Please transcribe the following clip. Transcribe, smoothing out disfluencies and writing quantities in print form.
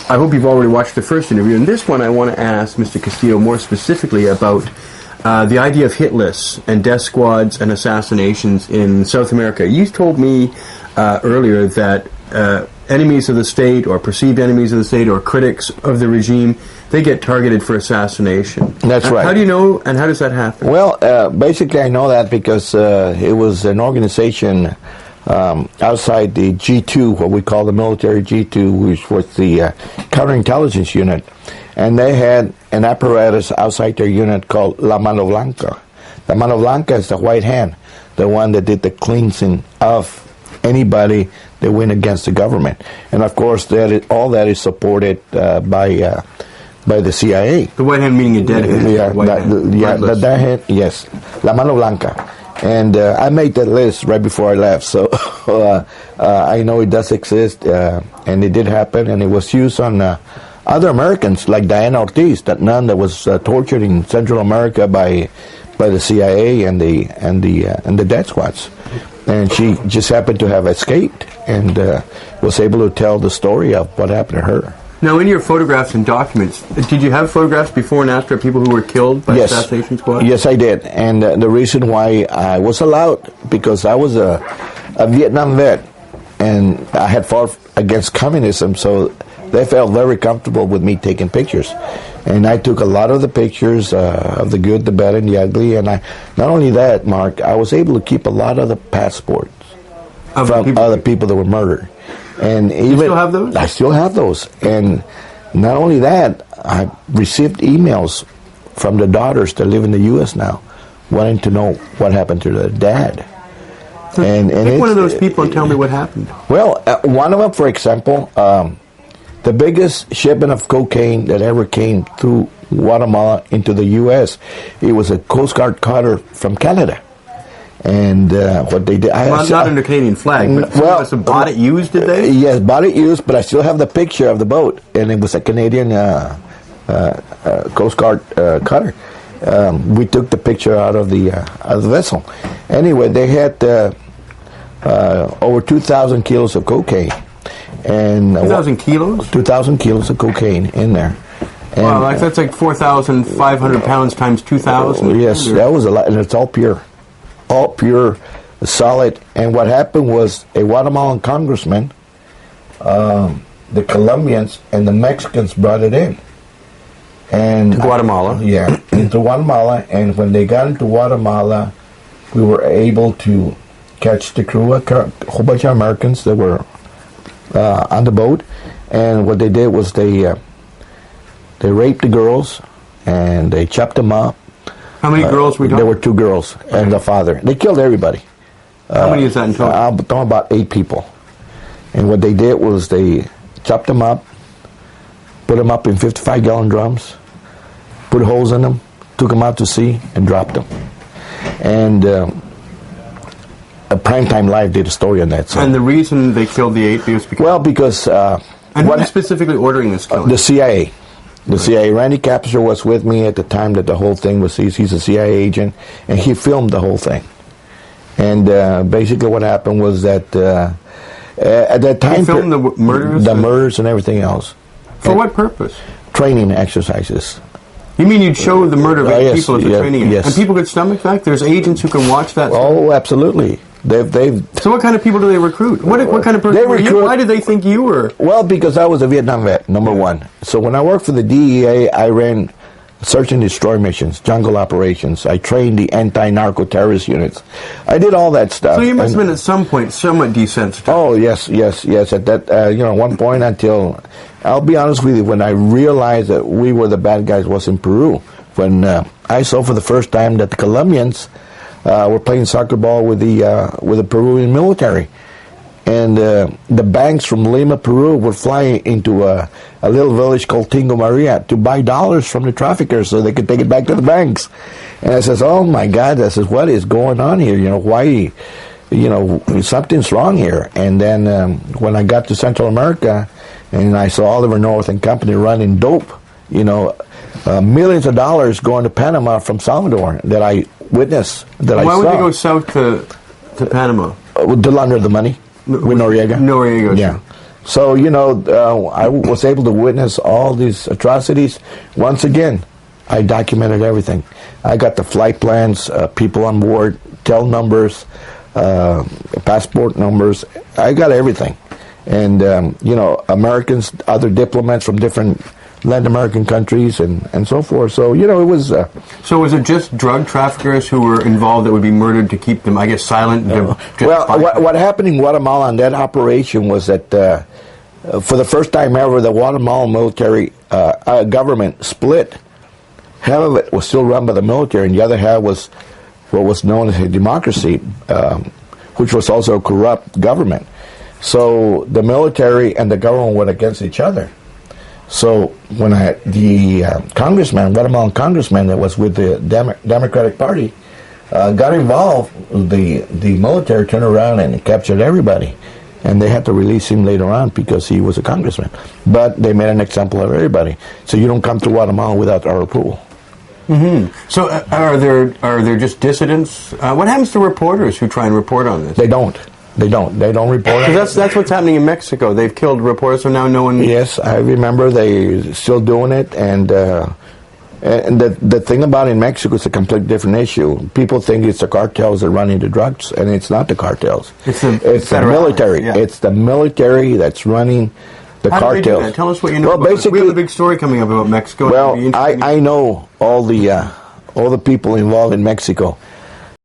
I hope you've already watched the first interview. In this one, I want to ask Mr. Castillo more specifically about the idea of hit lists and death squads and assassinations in South America. You told me earlier that enemies of the state or perceived enemies of the state or critics of the regime, they get targeted for assassination. That's right. How do you know, and how does that happen? Well, basically I know that because it was an organization outside the G2, what we call the military G2, which was the counterintelligence unit. And they had an apparatus outside their unit called La Mano Blanca. La Mano Blanca is the white hand, the one that did the cleansing of anybody that went against the government. And of course, all that is supported by the CIA. The white hand meaning a dead hand? Yeah, the dead hand, yes. La Mano Blanca. And I made that list right before I left, so I know it does exist, and it did happen, and it was used on other Americans, like Diana Ortiz, that nun that was tortured in Central America by the CIA and the death squads. And she just happened to have escaped and was able to tell the story of what happened to her. Now, in your photographs and documents, did you have photographs before and after of people who were killed by assassination squads? Yes, I did. And the reason why I was allowed, because I was a Vietnam vet, and I had fought against communism, so they felt very comfortable with me taking pictures. And I took a lot of the pictures of the good, the bad, and the ugly. And not only that, Mark, I was able to keep a lot of the passports from other people that were murdered. And even, you still have those? I still have those. And not only that, I received emails from the daughters that live in the U.S. now, wanting to know what happened to their dad. So pick one of those people and tell me what happened. Well, one of them, for example, the biggest shipment of cocaine that ever came through Guatemala into the U.S., it was a Coast Guard cutter from Canada. And what they did... not under Canadian flag, but some of us bought it used, did they? Yes, bought it used, but I still have the picture of the boat, and it was a Canadian Coast Guard cutter. We took the picture out of the vessel. Anyway, they had over 2,000 kilos of cocaine. And 2,000 kilos? 2,000 kilos of cocaine in there. And, wow, that's like 4,500 pounds times 2,000. Yes, that was a lot, and it's all pure. All pure, solid. And what happened was a Guatemalan congressman, the Colombians and the Mexicans brought it in. And to Guatemala? Yeah, into Guatemala. And when they got into Guatemala, we were able to catch the crew, a whole bunch of Americans that were on the boat. And what they did was they raped the girls and they chopped them up. How many girls were we talking? There were 2 girls and the father. They killed everybody. How many is that in total? I'm talking about 8 people. And what they did was they chopped them up, put them up in 55-gallon drums, put holes in them, took them out to sea, and dropped them. And Primetime Live did a story on that. So. And the reason they killed the 8 was because... Well, because... and who was specifically ordering this killing? The CIA. The CIA. Randy Capser was with me at the time that the whole thing was seized. He's a CIA agent, and he filmed the whole thing. And basically what happened was that at that time... He filmed the murders? The murders and everything else. For what purpose? Training exercises. You mean you'd show the murder of 8 people as a training? Yes. And people get stomach back? There's agents who can watch that? Oh, absolutely. So what kind of people do they recruit? What kind of person were you? Why did they think you were? Well, because I was a Vietnam vet, number one. So when I worked for the DEA, I ran search and destroy missions, jungle operations. I trained the anti-narco-terrorist units. I did all that stuff. So you must have been at some point somewhat desensitized. Oh, yes. At that, one point until, I'll be honest with you, when I realized that we were the bad guys was in Peru. When I saw for the first time that the Colombians were playing soccer ball with the Peruvian military. And the banks from Lima, Peru would fly into a little village called Tingo Maria to buy dollars from the traffickers so they could take it back to the banks. And I says, oh my God, I says, what is going on here? Why, something's wrong here. And then when I got to Central America and I saw Oliver North and company running dope, millions of dollars going to Panama from Salvador that I witnessed, that I saw. Why would they go south to Panama? To launder the money. With Noriega. Noriega. Yeah. So, I was able to witness all these atrocities. Once again, I documented everything. I got the flight plans, people on board, tel numbers, passport numbers. I got everything. And, Americans, other diplomats from different Latin American countries and so forth. So, it was... So was it just drug traffickers who were involved that would be murdered to keep them, I guess, silent? What happened in Guatemala on that operation was that for the first time ever, the Guatemalan military government split. Half of it was still run by the military, and the other half was what was known as a democracy, which was also a corrupt government. So the military and the government went against each other. So when the Guatemalan congressman that was with the Democratic Party got involved, the military turned around and captured everybody. And they had to release him later on because he was a congressman. But they made an example of everybody. So you don't come to Guatemala without our approval. Mm-hmm. So are there just dissidents? What happens to reporters who try and report on this? They don't report. Because that's what's happening in Mexico. They've killed reporters, so now no one... Yes, I remember they still doing it, and the thing about in Mexico is a completely different issue. People think it's the cartels that run into drugs, and it's not the cartels. It's the military. Yeah. It's the military that's running the How cartels. Do they do that? Tell us what you know. Well, basically, we have a big story coming up about Mexico. Well, I know all the people involved in Mexico.